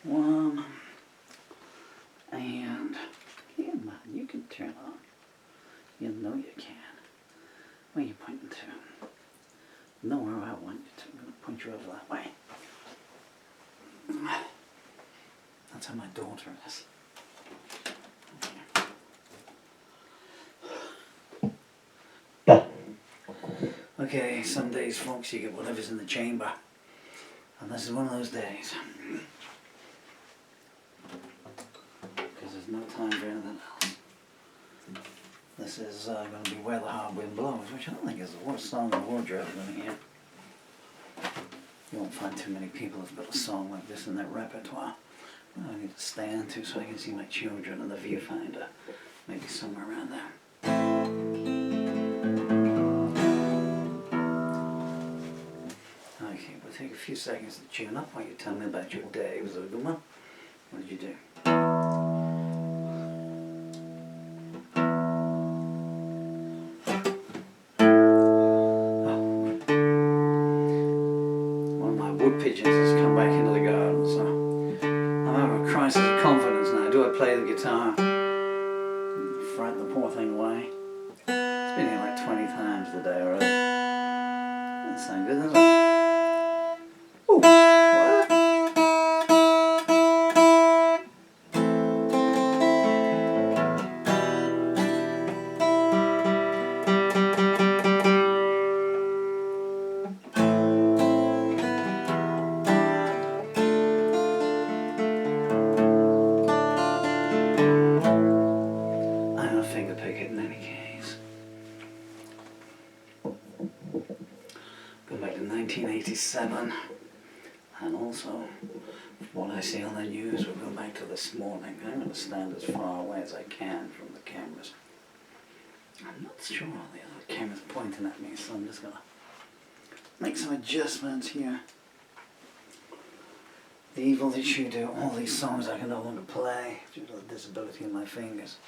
One. And, come on, you can turn on. You know you can. Where are you pointing to? Nowhere I want you to. I'm going to point you over that way. That's how my daughter is. Okay, some days, folks, you get whatever's in the chamber. And this is one of those days. Because there's no time for anything else. This is going to be Where the Hard Wind Blows, which I don't think is the worst song in the world you're ever going to hear. You won't find too many people who've got a song like this in their repertoire. Well, I need to stand to so I can see my children in the viewfinder. Maybe somewhere around there. Okay, we'll take a few seconds to tune up while you tell me about your day. Was it a good one? What did you do? Wood pigeons has come back into the garden, so I'm having a crisis of confidence now. Do I play the guitar? Frighten the poor thing away. It's been here like 20 times today already. That sounds good, doesn't it? Ooh, what? Finger pick it in any case. Go back to 1987, and also what I see on the news, we'll go back to this morning. I'm going to stand as far away as I can from the cameras. I'm not sure the other camera's pointing at me, so I'm just going to make some adjustments here. The evil that you do, all these songs I can no longer play due to the disability in my fingers.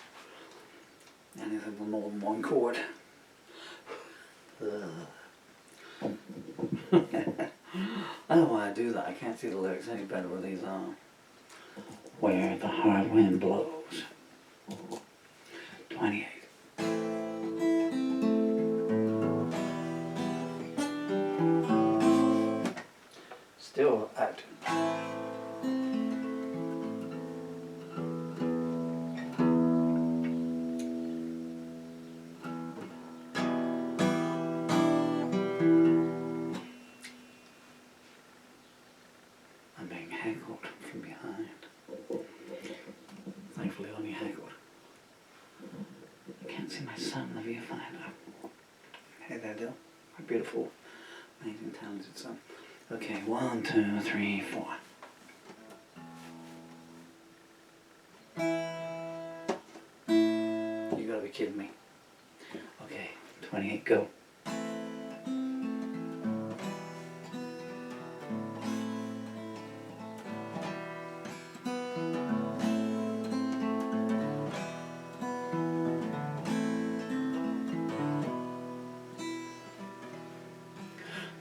Anything with more than one chord. I don't know why I do that. I can't see the lyrics any better where these are. Where the Hard Wind Blows. 28. Still out. Heckled from behind. Thankfully only heckled. I can't see my son in the viewfinder. Hey there, Dill. My beautiful, amazing, talented son. Okay, 1, 2, 3, 4. You gotta be kidding me. Okay, 28, go.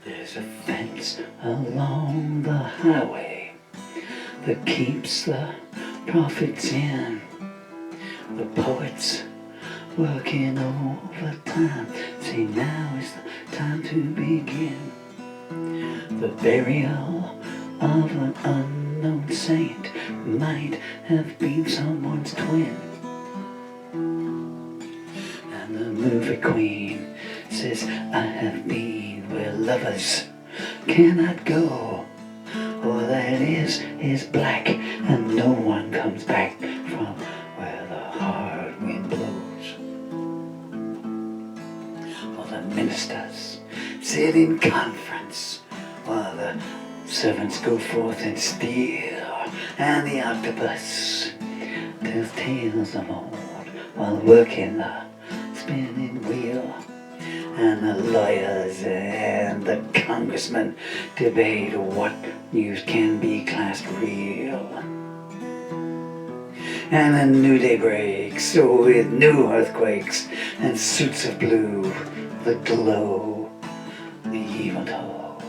There's a fence along the highway that keeps the prophets in. The poets working overtime. See, now is the time to begin. The burial of an unknown saint might have been someone's twin. And the movie queen says, I have been where lovers cannot go. All that is black, and no one comes back from where the hard wind blows. All the ministers sit in conference while the servants go forth and steal, and the octopus tells tales of old while working the spinning wheel. And the lawyers and the congressmen debate what news can be classed real. And a new day breaks with new earthquakes and suits of blue that glow. The evil toad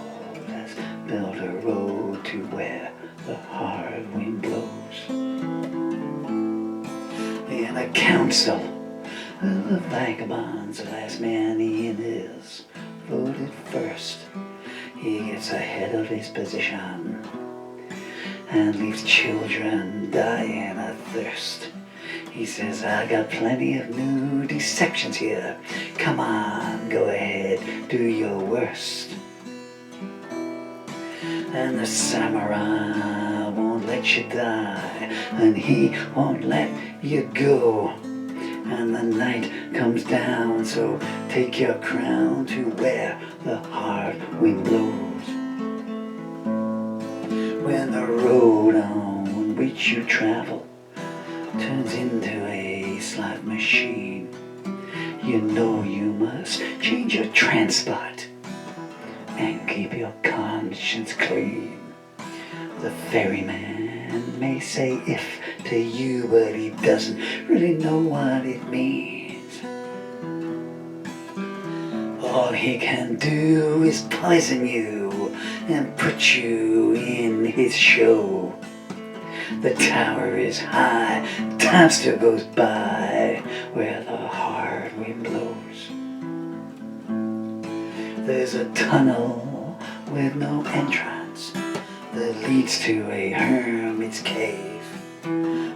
has built a road to where the hard wind blows. council of the vagabonds, the last man in is voted first. He gets ahead of his position and leaves children dying of thirst. He says, I got plenty of new dissections here. Come on, go ahead, do your worst. And the samurai won't let you die, and he won't let you go. And the night comes down, so take your crown to where the hard wind blows. When the road on which you travel turns into a slot machine, you know you must change your transport and keep your conscience clean. The ferryman may say if to you, but he doesn't really know what it means. All he can do is poison you and put you in his show. The tower is high, time still goes by where the hard wind blows. There's a tunnel with no entrance that leads to a hermit's cave,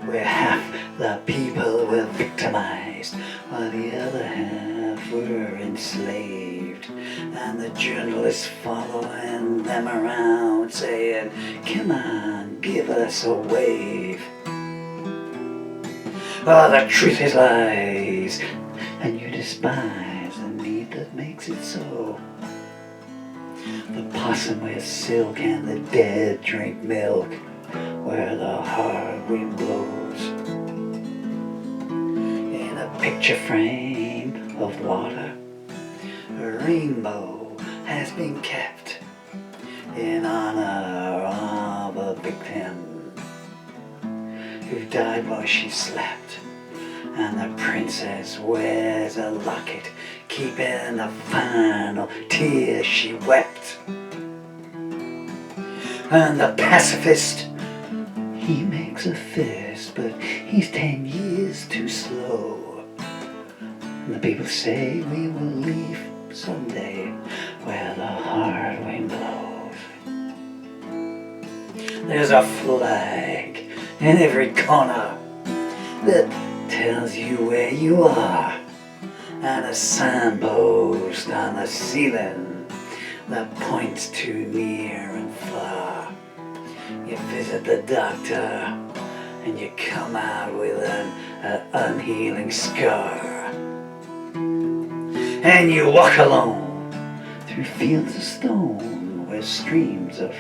where half the people were victimized while the other half were enslaved. And the journalists following them around saying, come on, give us a wave. Oh, the truth is lies, and you despise the need that makes it so. The possum wears silk and the dead drink milk where the hard wind blows. In a picture frame of water, a rainbow has been kept in honor of a victim who died while she slept. And the princess wears a locket, keeping the final tear she wept. And the pacifist, he makes a fist, but he's 10 years too slow. And the people say we will leave someday where the hard wind blows. There's a flag in every corner that tells you where you are, and a signpost on the ceiling that points to near and far. You visit the doctor and you come out with an unhealing scar. And you walk alone through fields of stone where streams of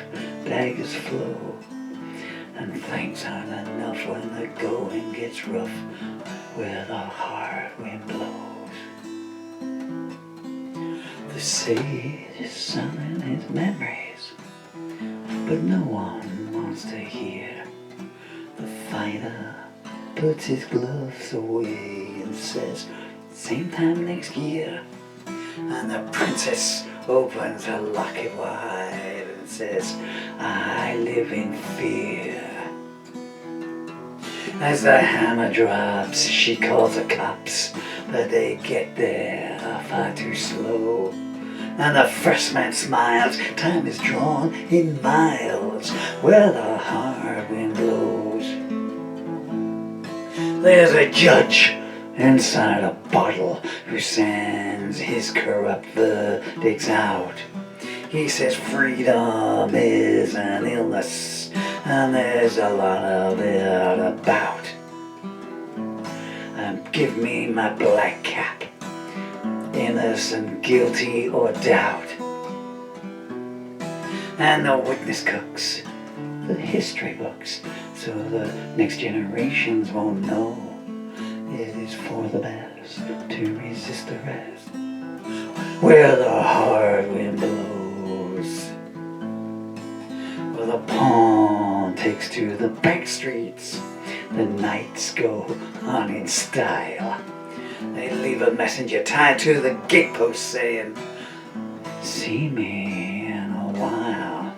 daggers flow. And things aren't enough when the going gets rough where the hard wind blows. The sage is selling his memories, but no one wants to hear. The fighter puts his gloves away and says, same time next year. And the princess opens her locket wide and says, I live in fear. As the hammer drops, she calls the cops, but they get there far too slow. And the first man smiles, time is drawn in miles where the hard wind blows. There's a judge inside a bottle who sends his corrupt verdicts out. He says freedom is an illness, and there's a lot of it about. Give me my black cap, innocent, guilty, or doubt. And the witness cooks the history books, so the next generations won't know it is for the best to resist arrest where the hard wind blows. Well, the pawn takes to the back streets. The nights go on in style. They leave a messenger tied to the gatepost saying, see me in a while.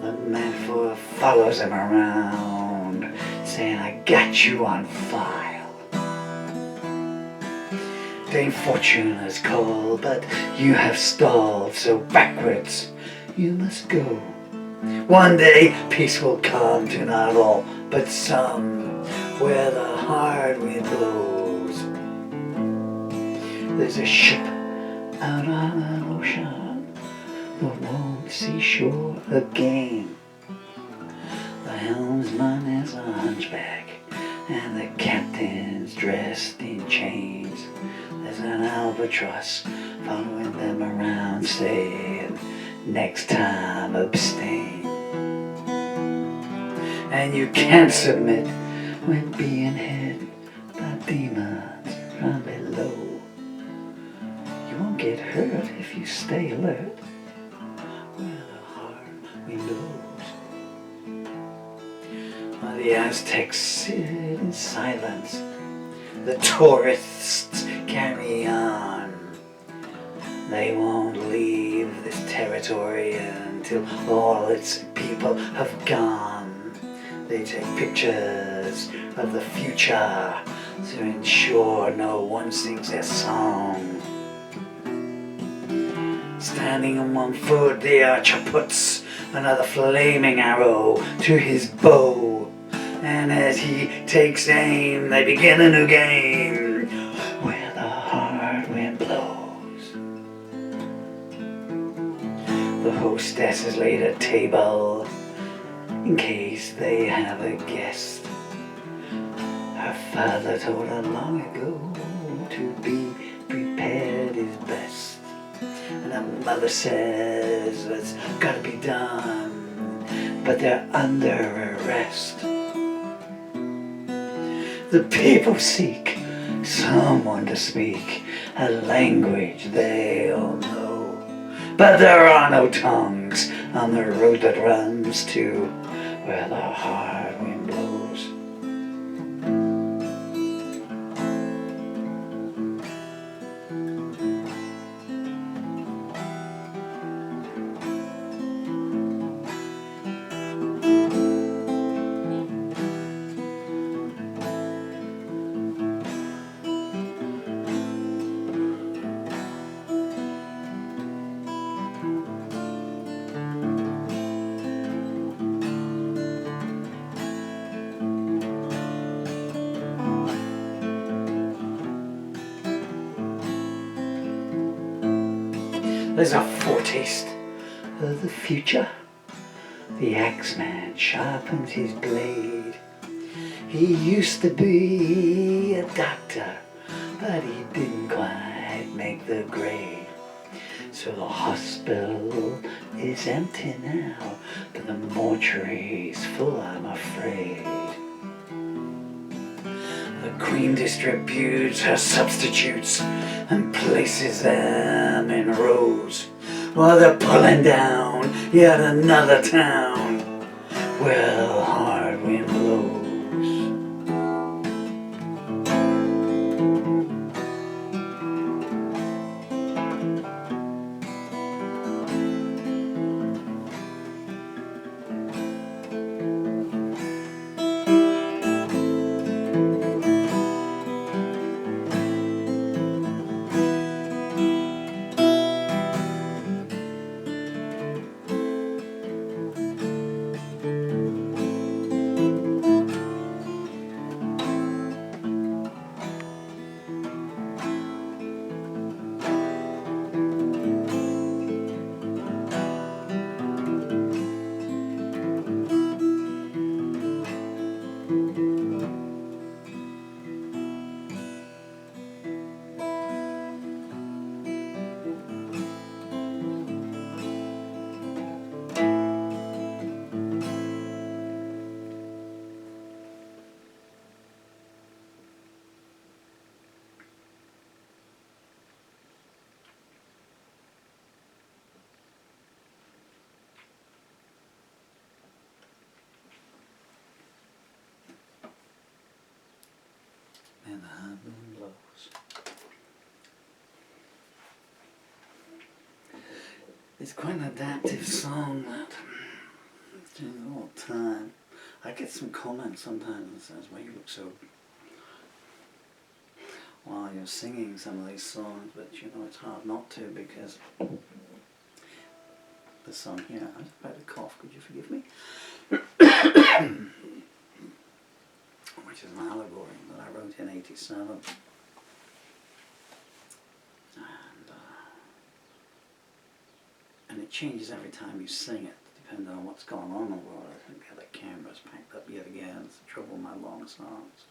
The man follows him around saying, I got you on file. Dame Fortune has called, but you have stalled, so backwards you must go. One day peace will come to not all, but some, where the hard wind blows. There's a ship out on an ocean that won't see shore again. The helmsman is a hunchback, and the captain's dressed in chains. There's an albatross following them around, saying, next time abstain. And you can't submit when being hit by demons from below. You won't get hurt if you stay alert where the hard wind blows. While the Aztecs sit in silence, the tourists carry on. They won't leave this territory until all its people have gone. They take pictures of the future to ensure no one sings their song. Standing on one foot, the archer puts another flaming arrow to his bow. And as he takes aim, they begin a new game where the hard wind blows. The hostess has laid a table in case they have a guest. Her father told her long ago to be prepared is best. And her mother says it's gotta be done, but they're under arrest. The people seek someone to speak a language they all know, but there are no tongues on the road that runs to where the hard wind blows. There's a foretaste of the future. The axeman sharpens his blade. He used to be a doctor, but he didn't quite make the grade. So the hospital is empty now, but the mortuary's full, I'm afraid. The Queen distributes her substitutes and places them in rows while they're pulling down yet another town where the hard wind blows. And the hard wind blows. It's quite an adaptive song that it's doing all the time. I get some comments sometimes that says, "Why you look so while you're singing some of these songs, but you know it's hard not to because the song here, I was about to cough, could you forgive me? Which is an allegory that I wrote in '87. And it changes every time you sing it, depending on what's going on in the world. I think the other camera's packed up yet again. It's the trouble with my long songs.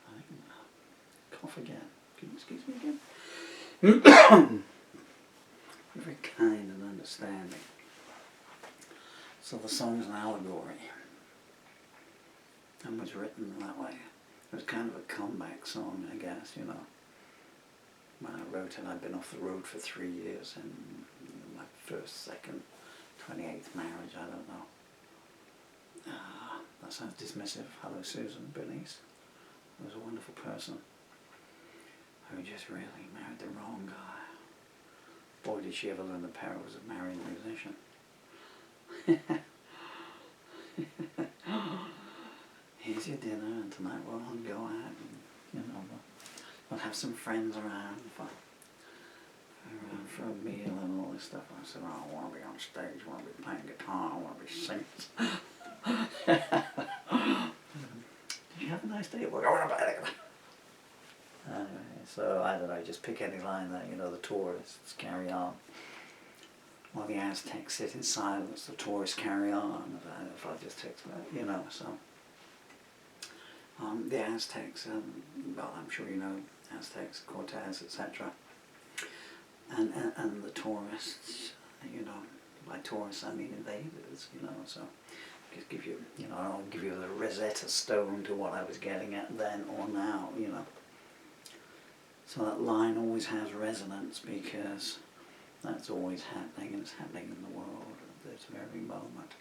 I can cough again. Can you excuse me again? Very kind and understanding. So the song's an allegory. And was written that way. It was kind of a comeback song, I guess, you know. When I wrote it, I'd been off the road for 3 years, and my first, second, 28th marriage, I don't know. That sounds dismissive. Hello, Susan Bernice. Who was a wonderful person who just really married the wrong guy. Boy, did she ever learn the perils of marrying a musician. Here's your dinner, and tonight we'll all go out, and, you know, we'll have some friends around for a meal and all this stuff. I said, oh, I want to be on stage, I want to be playing guitar, I want to be singing. Did you have a nice day? We're going to bed. Anyway, so I don't know, just pick any line that, you know, the tourists carry on. While the Aztecs sit in silence, the tourists carry on. If I just text that, you know, so. The Aztecs, well, I'm sure you know Aztecs, Cortez, etc. And the tourists, you know, by tourists I mean invaders, you know, so just give you, you know, I'll give you the Rosetta Stone to what I was getting at then or now, you know. So that line always has resonance because that's always happening, and it's happening in the world at this very moment.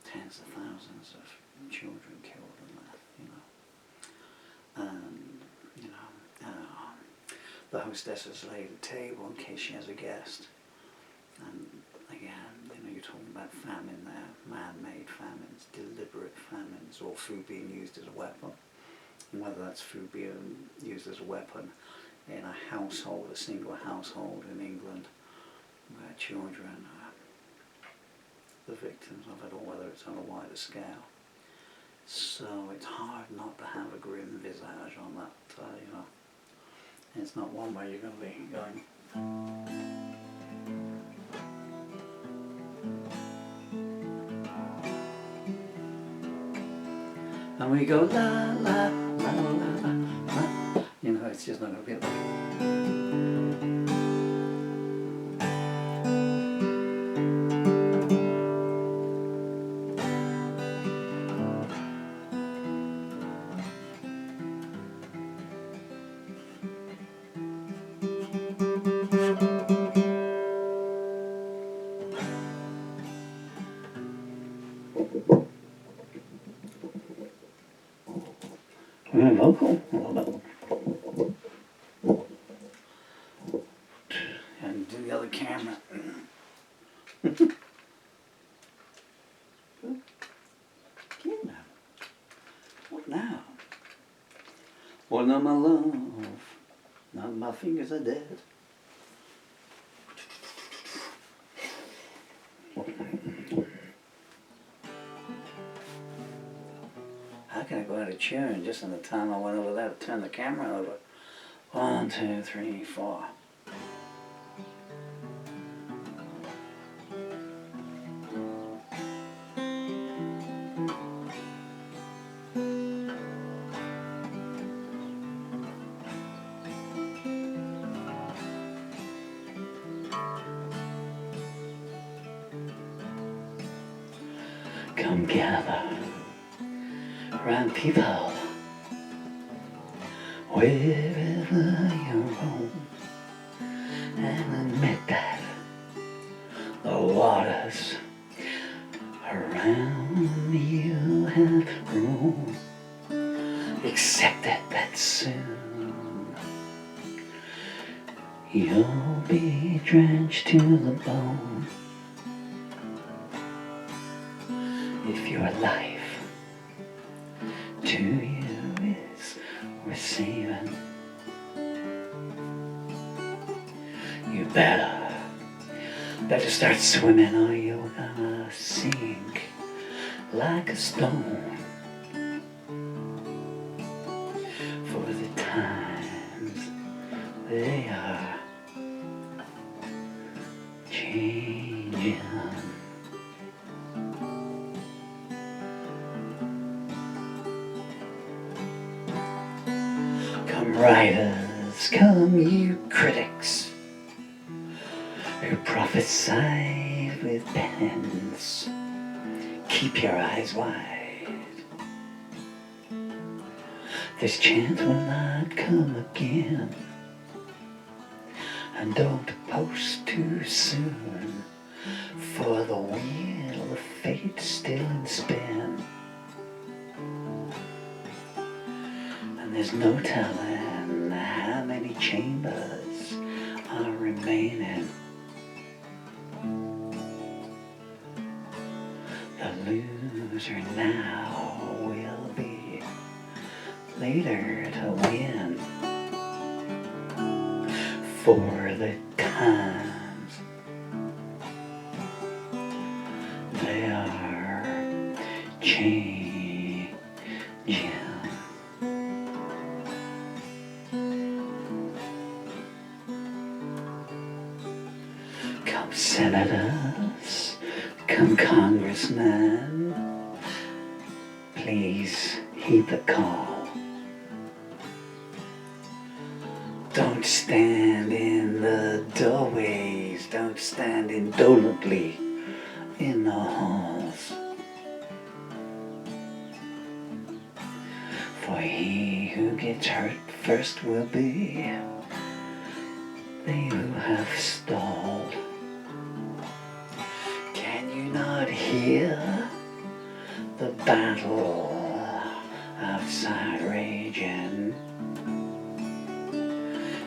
Tens of thousands of children killed in that, you know. And, you know, the hostesses lay the table in case she has a guest. And again, you know, you're talking about famine there, man-made famines, deliberate famines, or food being used as a weapon. And whether that's food being used as a weapon in a household, a single household in England, where children are the victims of it, or whether it's on a wider scale. So it's hard not to have a grim visage on that, you know. It's not one where you're going to be going. And we go la la la la la la. You know, it's just not going to be like. Vocal a little bit. And do the other camera. What now? Well, now my love, now my fingers are dead. How can I go out of tune just in the time I went over there to turn the camera over? 1, 2, 3, 4. Come gather round people wherever you roam, and admit that the waters around you have grown. Accept it that soon you'll be drenched to the bone. If your life to you is receiving. You better start swimming or you're gonna sink like a stone. For the times they are changing. Come writers, come you critics, who prophesied with pens, keep your eyes wide. This chance will not come again, and don't post too soon, for the wheel of fate still in spin. And there's no telling how many chambers are remaining. The loser now will be later to win. For the times they are changing. Come senators, come congressmen, please heed the call. Don't stand in the doorways, don't stand indolently in the halls. For he who gets hurt first will be they who have stalled. Can you not hear the battle outside raging?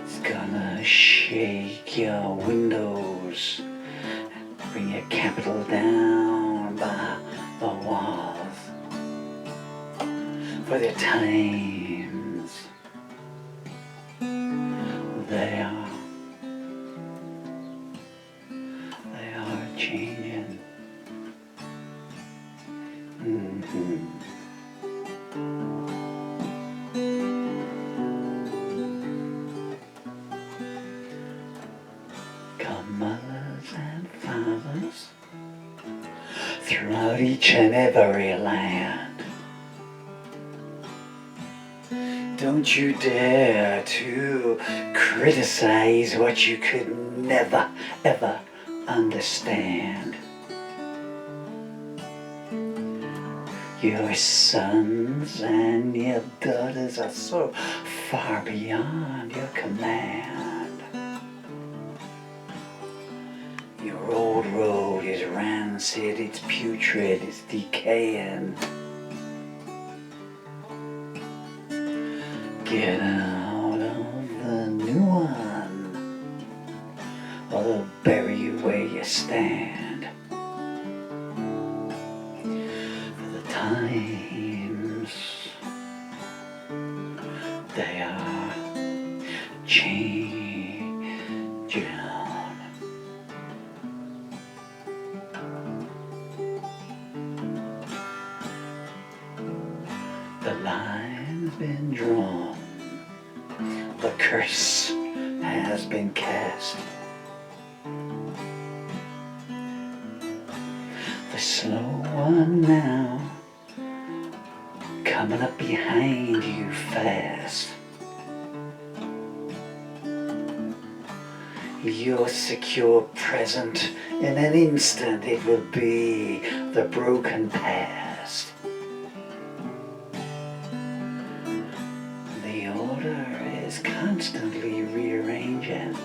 It's gonna shake your windows and bring your capital down by the walls. For the times they are changing. Come mothers and fathers throughout each and every land. Don't you dare to criticize what you could never, ever understand. Your sons and your daughters are so far beyond your command. Your old road is rancid, it's putrid, it's decaying. Get out of the new one, or they'll bury you where you stand. For the times they are changing. The line's been drawn, the curse has been cast. The slow one now, coming up behind you fast. Your secure present, in an instant it will be the broken past. The order is constantly rearranging.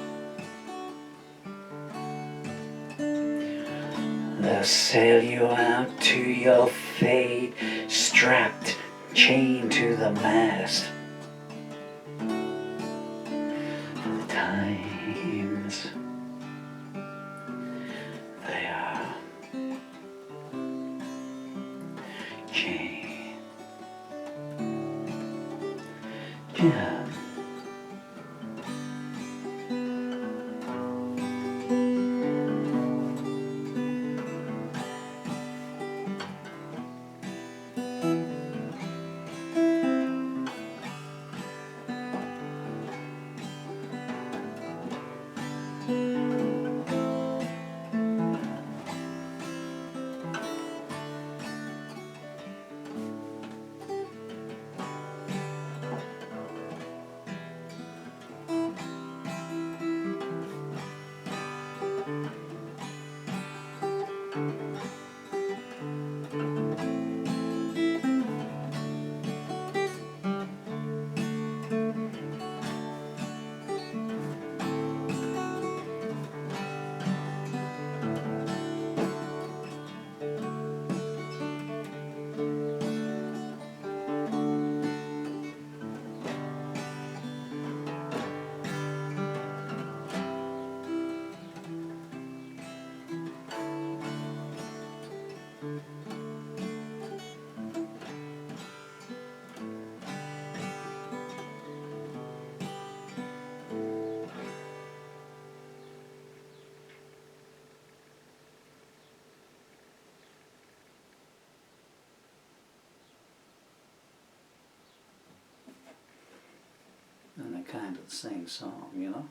They'll sail you out to your fate, strapped, chained to the mast. The times they are changing. Yeah. And they're kind of the same song, you know?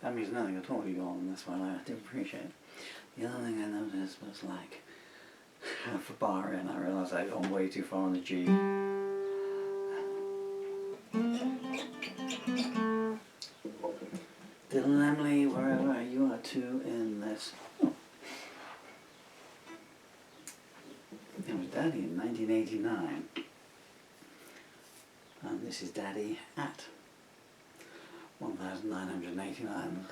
That means nothing at all to you all, and that's what I do appreciate. The other thing I noticed was like half a bar in, I realised I'd gone way too far on the G. Little Emily, wherever you are to in this. Oh. It was Daddy in 1989. And this is Daddy at 1989.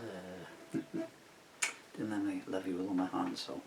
Little Emily, love you with all my heart and soul.